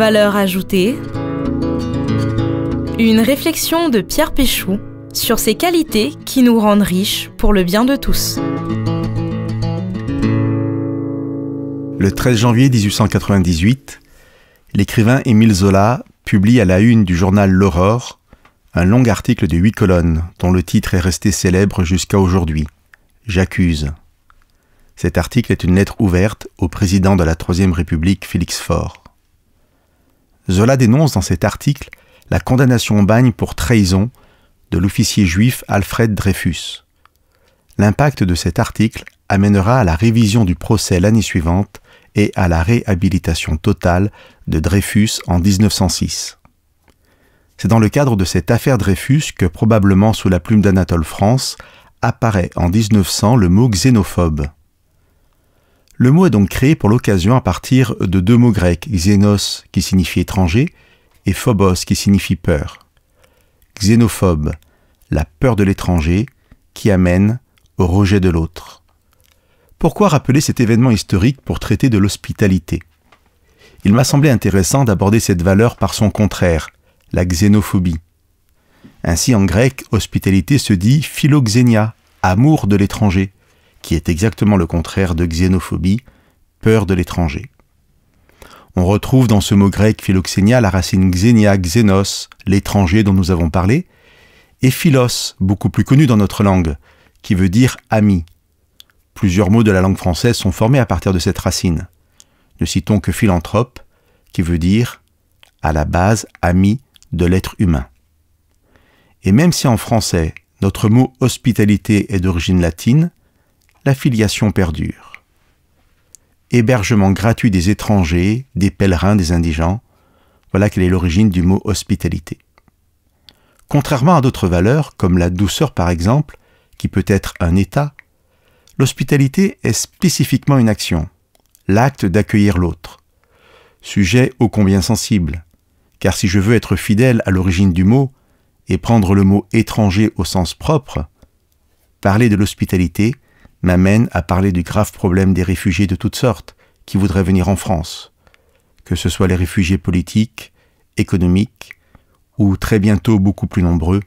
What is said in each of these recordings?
Valeur ajoutée. Une réflexion de Pierre Péchou sur ces qualités qui nous rendent riches pour le bien de tous. Le 13 janvier 1898, l'écrivain Émile Zola publie à la une du journal L'Aurore un long article de 8 colonnes dont le titre est resté célèbre jusqu'à aujourd'hui, « J'accuse ». Cet article est une lettre ouverte au président de la Troisième République, Félix Faure. Zola dénonce dans cet article la condamnation au bagne pour trahison de l'officier juif Alfred Dreyfus. L'impact de cet article amènera à la révision du procès l'année suivante et à la réhabilitation totale de Dreyfus en 1906. C'est dans le cadre de cette affaire Dreyfus que, probablement sous la plume d'Anatole France, apparaît en 1900 le mot xénophobe. Le mot est donc créé pour l'occasion à partir de deux mots grecs, xénos qui signifie étranger et phobos qui signifie peur. Xénophobe, la peur de l'étranger qui amène au rejet de l'autre. Pourquoi rappeler cet événement historique pour traiter de l'hospitalité? Il m'a semblé intéressant d'aborder cette valeur par son contraire, la xénophobie. Ainsi, en grec, hospitalité se dit philoxénia, amour de l'étranger, qui est exactement le contraire de xénophobie, peur de l'étranger. On retrouve dans ce mot grec philoxénia la racine xénia, xénos, l'étranger dont nous avons parlé, et philos, beaucoup plus connu dans notre langue, qui veut dire ami. Plusieurs mots de la langue française sont formés à partir de cette racine. Ne citons que philanthrope, qui veut dire, à la base, ami de l'être humain. Et même si en français, notre mot hospitalité est d'origine latine, la filiation perdure. Hébergement gratuit des étrangers, des pèlerins, des indigents, voilà quelle est l'origine du mot hospitalité. Contrairement à d'autres valeurs, comme la douceur par exemple, qui peut être un état, l'hospitalité est spécifiquement une action, l'acte d'accueillir l'autre. Sujet ô combien sensible, car si je veux être fidèle à l'origine du mot et prendre le mot étranger au sens propre, parler de l'hospitalité m'amène à parler du grave problème des réfugiés de toutes sortes qui voudraient venir en France, que ce soit les réfugiés politiques, économiques, ou très bientôt beaucoup plus nombreux,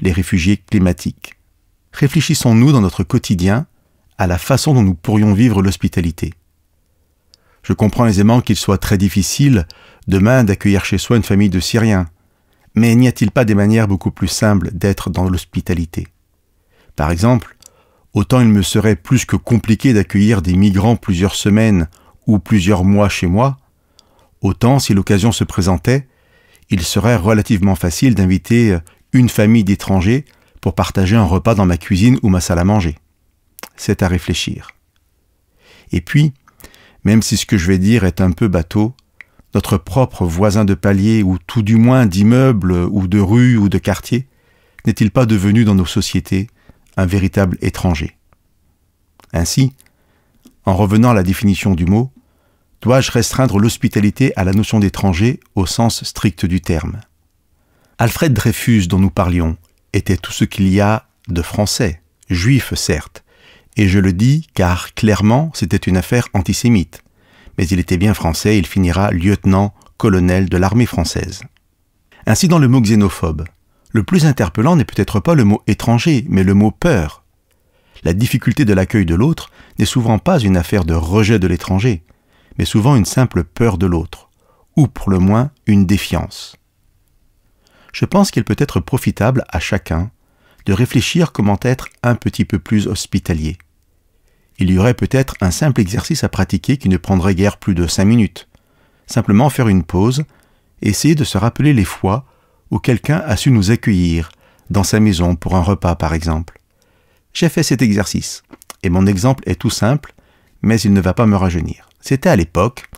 les réfugiés climatiques. Réfléchissons-nous dans notre quotidien à la façon dont nous pourrions vivre l'hospitalité. Je comprends aisément qu'il soit très difficile demain d'accueillir chez soi une famille de Syriens, mais n'y a-t-il pas des manières beaucoup plus simples d'être dans l'hospitalité? Par exemple, autant il me serait plus que compliqué d'accueillir des migrants plusieurs semaines ou plusieurs mois chez moi, autant si l'occasion se présentait, il serait relativement facile d'inviter une famille d'étrangers pour partager un repas dans ma cuisine ou ma salle à manger. C'est à réfléchir. Et puis, même si ce que je vais dire est un peu bateau, notre propre voisin de palier ou tout du moins d'immeuble ou de rue ou de quartier n'est-il pas devenu dans nos sociétés un véritable étranger? Ainsi, en revenant à la définition du mot, dois-je restreindre l'hospitalité à la notion d'étranger au sens strict du terme? Alfred Dreyfus, dont nous parlions, était tout ce qu'il y a de français, juif certes, et je le dis car clairement c'était une affaire antisémite, mais il était bien français et il finira lieutenant-colonel de l'armée française. Ainsi dans le mot xénophobe, le plus interpellant n'est peut-être pas le mot étranger, mais le mot peur. La difficulté de l'accueil de l'autre n'est souvent pas une affaire de rejet de l'étranger, mais souvent une simple peur de l'autre, ou pour le moins une défiance. Je pense qu'il peut être profitable à chacun de réfléchir comment être un petit peu plus hospitalier. Il y aurait peut-être un simple exercice à pratiquer qui ne prendrait guère plus de 5 minutes. Simplement faire une pause, essayer de se rappeler les fois où quelqu'un a su nous accueillir, dans sa maison pour un repas par exemple. J'ai fait cet exercice, et mon exemple est tout simple, mais il ne va pas me rajeunir. C'était à l'époque,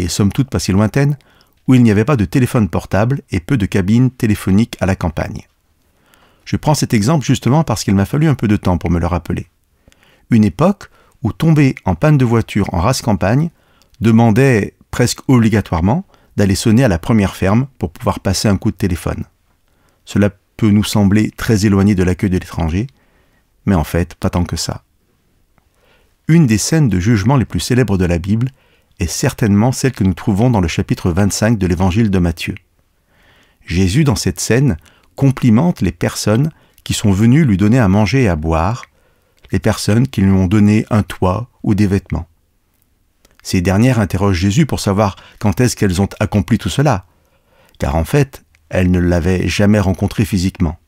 somme toute pas si lointaine, où il n'y avait pas de téléphone portable et peu de cabines téléphoniques à la campagne. Je prends cet exemple justement parce qu'il m'a fallu un peu de temps pour me le rappeler. Une époque où tomber en panne de voiture en rase campagne demandait presque obligatoirement d'aller sonner à la première ferme pour pouvoir passer un coup de téléphone. Cela peut nous sembler très éloigné de l'accueil de l'étranger, mais en fait, pas tant que ça. Une des scènes de jugement les plus célèbres de la Bible est certainement celle que nous trouvons dans le chapitre 25 de l'évangile de Matthieu. Jésus, dans cette scène, complimente les personnes qui sont venues lui donner à manger et à boire, les personnes qui lui ont donné un toit ou des vêtements. Ces dernières interrogent Jésus pour savoir quand est-ce qu'elles ont accompli tout cela, car en fait, elles ne l'avaient jamais rencontré physiquement.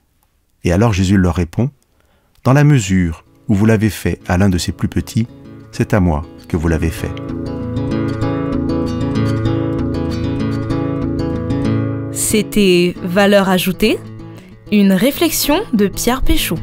Et alors Jésus leur répond, « Dans la mesure où vous l'avez fait à l'un de ces plus petits, c'est à moi que vous l'avez fait. » C'était Valeur ajoutée, une réflexion de Pierre Péchaud.